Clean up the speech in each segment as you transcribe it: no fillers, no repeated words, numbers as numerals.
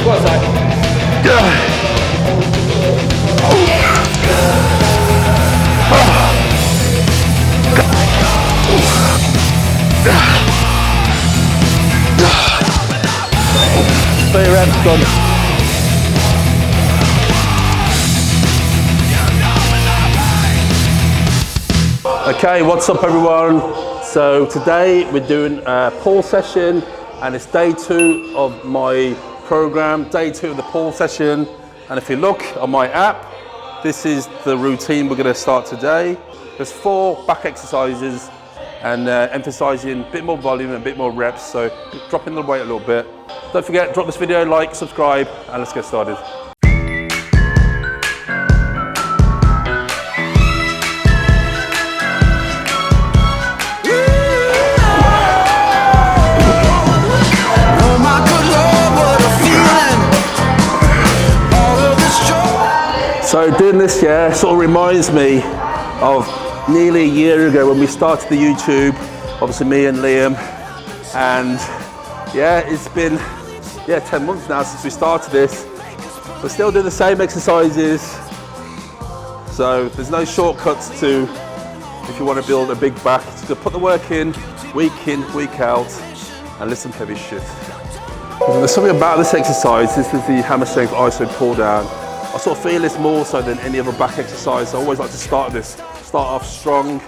What's that? Three reps done. Okay, what's up everyone? So today we're doing a pull session and it's day 2 of my program, day 2 of the pull session. And if you look on my app, this is the routine we're going to start today. There's 4 back exercises and emphasizing a bit more volume and a bit more reps, so dropping the weight a little bit. Don't forget, drop this video, like, subscribe, and let's get started. So doing this, yeah, sort of reminds me of nearly a year ago when we started the YouTube, obviously me and Liam, and yeah, it's been 10 months now since we started this. We're still doing the same exercises, so there's no shortcuts to if you want to build a big back. Just put the work in, week out, and lift some heavy shit. There's something about this exercise. This is the Hamstrings ISO pull down. I sort of feel this more so than any other back exercise. I always like to start off strong.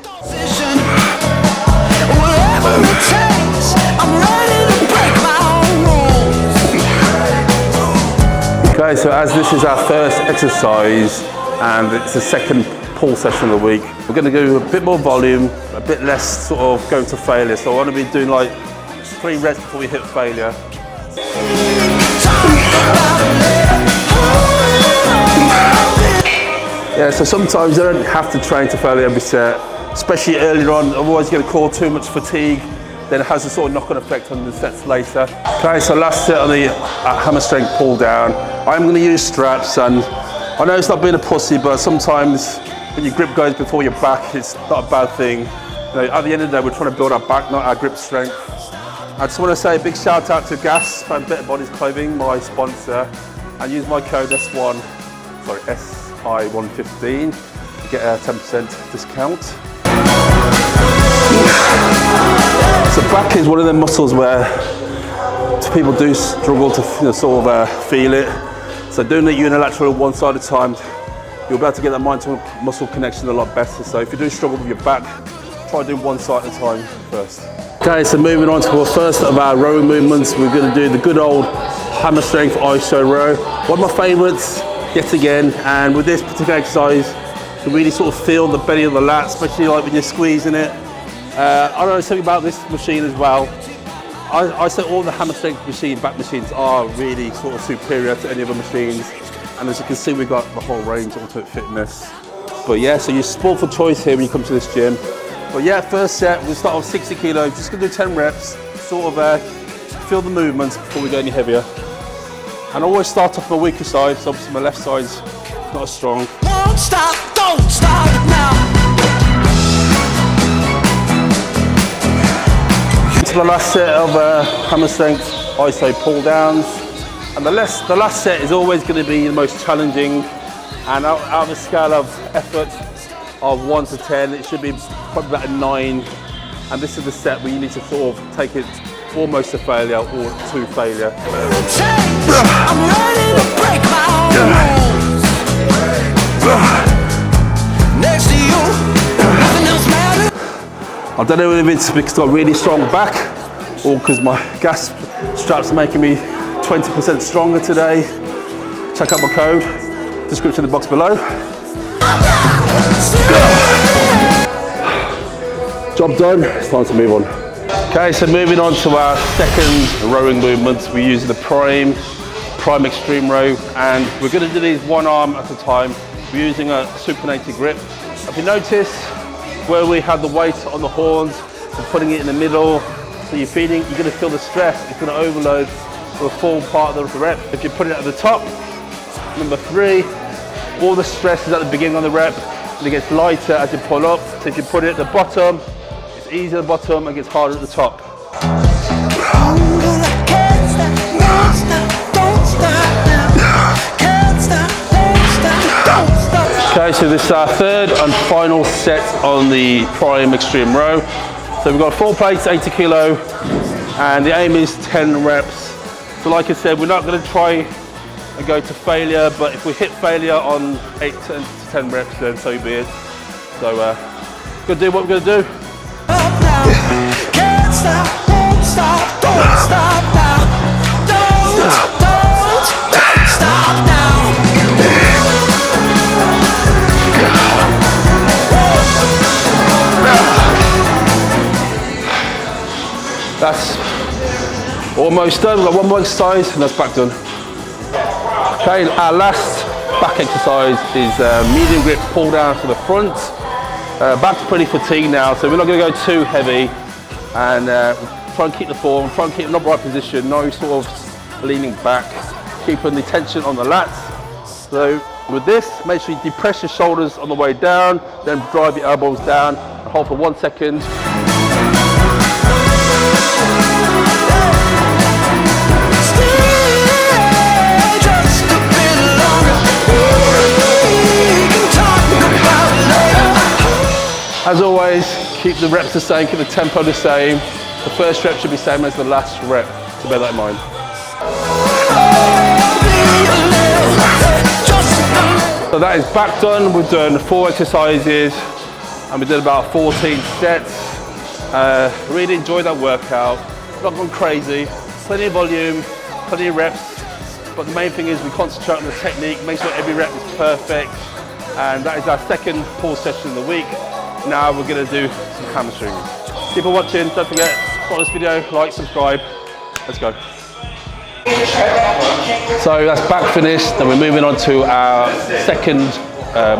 Okay, so as this is our first exercise and it's the second pull session of the week, we're going to do a bit more volume, a bit less sort of going to failure. So I want to be doing like 3 reps before we hit failure. Yeah, so sometimes you don't have to train to failure every set, especially earlier on. Otherwise you're going to cause too much fatigue, then it has a sort of knock-on effect on the sets later. Okay, so last set on the hamstring pull down. I'm going to use straps, and I know it's not being a pussy, but sometimes when your grip goes before your back, it's not a bad thing. You know, at the end of the day, we're trying to build our back, not our grip strength. I just want to say a big shout out to Gas and Better Bodies Clothing, my sponsor, and use my code SI115 to get a 10% discount. So back is one of the muscles where people do struggle to sort of feel it. So doing the unilateral one side at a time, you'll be able to get that mind to muscle connection a lot better. So if you do struggle with your back, try doing one side at a time first. Okay, so moving on to our first of our rowing movements, we're going to do the good old hamstring ISO row. One of my favourites, yet again, and with this particular exercise, you can really sort of feel the belly of the lat, especially like when you're squeezing it. I know something about this machine as well. I say all the hamstring back machines are really sort of superior to any other machines. And as you can see, we've got the whole range of Ultimate Fitness. But yeah, so you're spoiled for choice here when you come to this gym. But yeah, first set, we'll start with 60 kilos, just gonna do 10 reps, sort of feel the movements before we go any heavier. And I always start off my weaker side, so obviously my left side's not as strong. Won't stop, don't stop now. To the last set of hamstring ISO pull downs, and the last set is always going to be the most challenging, and out of a scale of effort of 1 to 10, it should be probably about a 9, and this is the set where you need to sort of take it almost to failure or to failure. I'm ready to break my rules. Next to you, nothing else matters. I don't know if it's because I've got a really strong back or because my gas straps are making me 20% stronger today. Check out my code, description in the box below. Job done, it's time to move on. Okay, so moving on to our second rowing movement, we're using the prime extreme row, and we're going to do these one arm at a time. We're using a supinated grip. If you notice where we have the weight on the horns, we're putting it in the middle, so you're going to feel the stress, it's going to overload the full part of the rep. If you put it at the top, number 3, all the stress is at the beginning of the rep, and it gets lighter as you pull up. So if you put it at the bottom, it's easier at the bottom and gets harder at the top. to this third and final set on the prime extreme row. So we've got 4 plates, 80 kilo, and the aim is 10 reps. So like I said, we're not going to try and go to failure, but if we hit failure on 8 to 10 reps, then so be it. So gonna do what we're gonna do. Can't stop, won't stop, don't stop now. Don't stop now. That's almost done. We've got one more exercise and that's back done. Okay, our last back exercise is medium grip pull down to the front. Back's pretty fatigued now, so we're not going to go too heavy, and try and keep the form, try and keep an upright position, no sort of leaning back, keeping the tension on the lats. So with this, make sure you depress your shoulders on the way down, then drive your elbows down, and hold for 1 second. As always, keep the reps the same, keep the tempo the same. The first rep should be the same as the last rep, so bear that in mind. So that is back done. We've done 4 exercises and we did about 14 sets. Really enjoyed that workout. Not gone crazy, plenty of volume, plenty of reps, but the main thing is we concentrate on the technique, make sure every rep is perfect, and that is our second pull session of the week. Now we're going to do some hamstrings. Keep on watching, don't forget, follow this video, like, subscribe, let's go. So that's back finished, and we're moving on to our second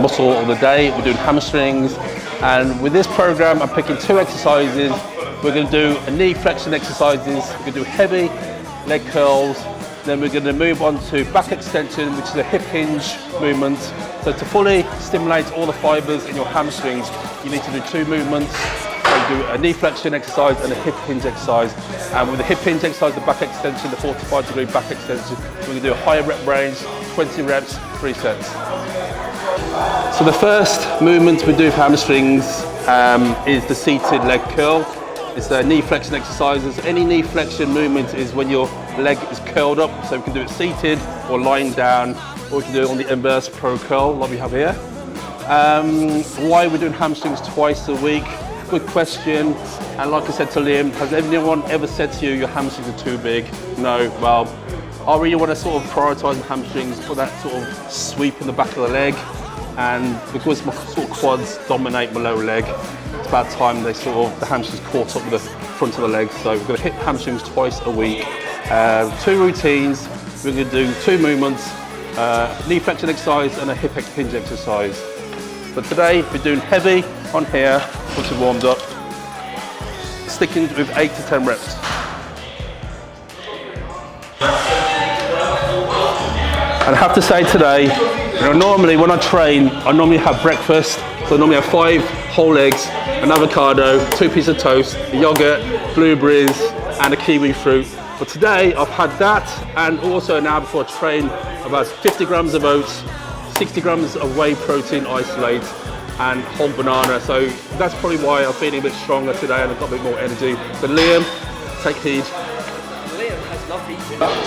muscle of the day. We're doing hamstrings, and with this program I'm picking 2 exercises. We're going to do a knee flexion exercises, we're going to do heavy leg curls, then we're going to move on to back extension, which is a hip hinge movement. So to fully stimulate all the fibers in your hamstrings, you need to do 2 movements. So you do a knee flexion exercise and a hip hinge exercise. And with the hip hinge exercise, the back extension, the 45-degree back extension, we're going to do a higher rep range, 20 reps, 3 sets. So the first movement we do for hamstrings is the seated leg curl. It's the knee flexion exercises. Any knee flexion movement is when your leg is curled up, so we can do it seated or lying down, or we can do it on the inverse pro curl like we have here. Why we're doing hamstrings twice a week? Good question. And like I said to Liam, has anyone ever said to you your hamstrings are too big? No. Well, I really want to sort of prioritise the hamstrings, put that sort of sweep in the back of the leg, and because my sort of quads dominate my lower leg, it's about time the hamstrings caught up with the front of the leg. So we're going to hit hamstrings twice a week. 2 routines. We're going to do 2 movements, knee flexion exercise and a hip hinge exercise. But today we're doing heavy on here, once we've warmed up, sticking with 8 to 10 reps. And I have to say today, normally when I train, I normally have breakfast. So I normally have 5 whole eggs, an avocado, 2 pieces of toast, a yogurt, blueberries, and a kiwi fruit. But today I've had that, and also now before I train, about 50 grams of oats, 60 grams of whey protein isolate, and whole banana. So that's probably why I'm feeling a bit stronger today and I've got a bit more energy. But Liam, take heed. Liam has lovely.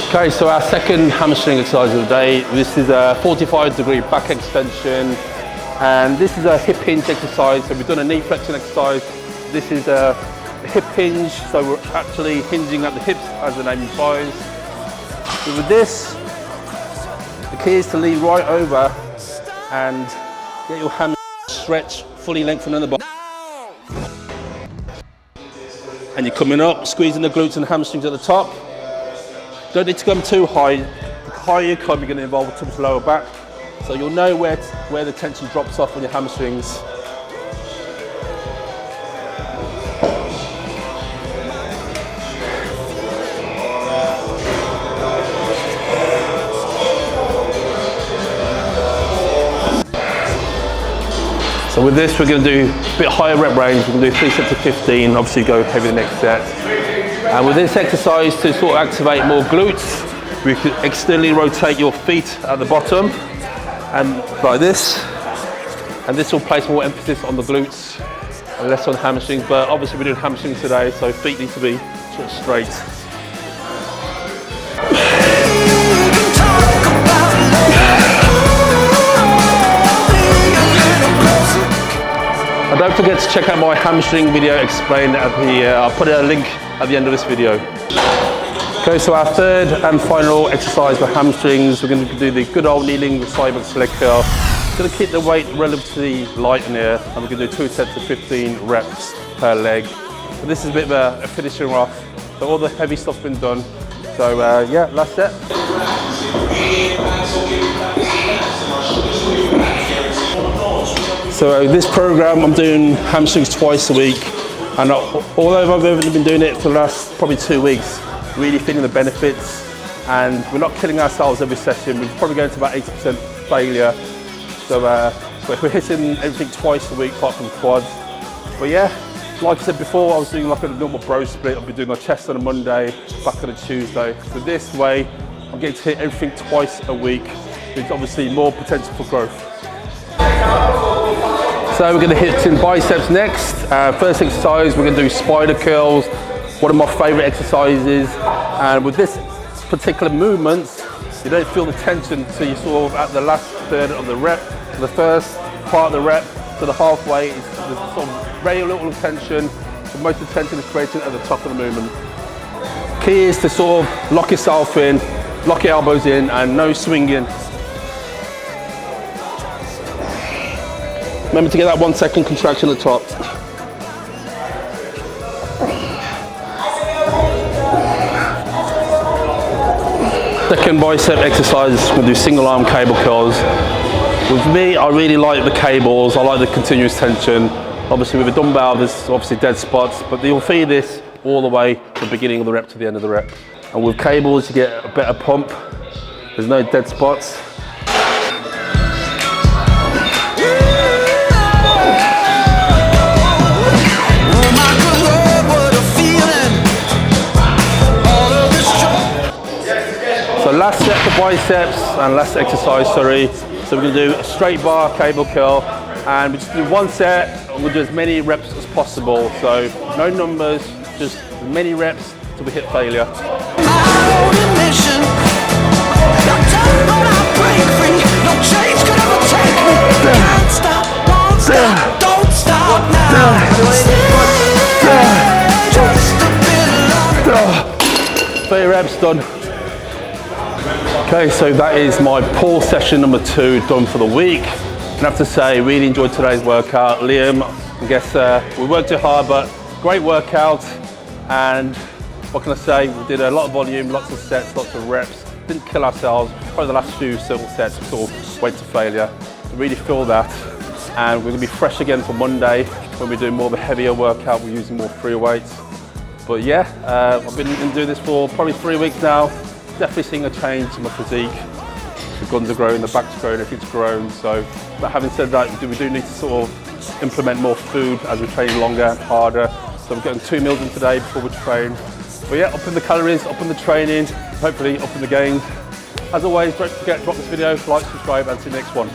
Okay, so our second hamstring exercise of the day. This is a 45-degree back extension, and this is a hip hinge exercise. So we've done a knee flexion exercise. This is a hip hinge, so we're actually hinging at the hips as the name implies. So with this, the key is to lean right over and get your hamstring stretch, fully lengthened in the bottom. And you're coming up, squeezing the glutes and hamstrings at the top. Don't need to come too high. The higher you come, you're going to involve towards the lower back. So you'll know where the tension drops off on your hamstrings. So with this, we're going to do a bit higher rep range. We're going to do 3 sets of 15, obviously go heavy the next set. And with this exercise, to sort of activate more glutes, we can externally rotate your feet at the bottom, and like this, And this will place more emphasis on the glutes and less on hamstrings, but obviously we're doing hamstrings today, so feet need to be sort of straight. And don't forget to check out my hamstring video explained at the, I'll put a link at the end of this video. Okay, so our third and final exercise for hamstrings, we're going to do the good old kneeling side box leg curl. We're going to keep the weight relatively light in here, and we're going to do 2 sets of 15 reps per leg. So this is a bit of a finishing off. So all the heavy stuff's been done. So yeah, last set. So this program, I'm doing hamstrings twice a week, and although I've only been doing it for the last probably 2 weeks, really feeling the benefits, and we're not killing ourselves every session. We're probably going to about 80% failure. So we're hitting everything twice a week apart from quads. But yeah, like I said before, I was doing like a normal bro split. I'll be doing my chest on a Monday, back on a Tuesday. So this way, I'm getting to hit everything twice a week. There's obviously more potential for growth. So we're going to hit some biceps next. First exercise, we're going to do spider curls. One of my favorite exercises, and with this particular movement, you don't feel the tension until you're sort of at the last third of the rep. The first part of the rep to the halfway is there's sort of very little tension, but most of the tension is created at the top of the movement. Key is to sort of lock yourself in, lock your elbows in, and no swinging. Remember to get that 1 second contraction at the top. Second bicep exercise, we're going to do single arm cable curls. With me, I really like the cables, I like the continuous tension. Obviously with a dumbbell, there's obviously dead spots, but you'll feel this all the way from the beginning of the rep to the end of the rep. And with cables, you get a better pump. There's no dead spots. So last set for biceps and last exercise, sorry. So we're going to do a straight bar cable curl, and we just do 1 set, and we'll do as many reps as possible. So no numbers, just as many reps till we hit failure. Don't stop now. 30 reps done. Okay, so that is my pull session number 2 done for the week. And I have to say, really enjoyed today's workout. Liam, I guess we worked too hard, but great workout. And what can I say? We did a lot of volume, lots of sets, lots of reps. Didn't kill ourselves. Probably the last few simple sets we sort of went to failure. I really feel that. And we're gonna be fresh again for Monday when we're doing more of a heavier workout. We're using more free weights. But yeah, I've been doing this for probably 3 weeks now. Definitely seeing a change in my physique. The guns are growing, the back's growing, everything's grown. So, but having said that, we do need to sort of implement more food as we train longer and harder. So we're getting 2 meals in today before we train. But yeah, up in the calories, up in the training, hopefully up in the gains. As always, don't forget to drop this video, like, subscribe, and see you next one.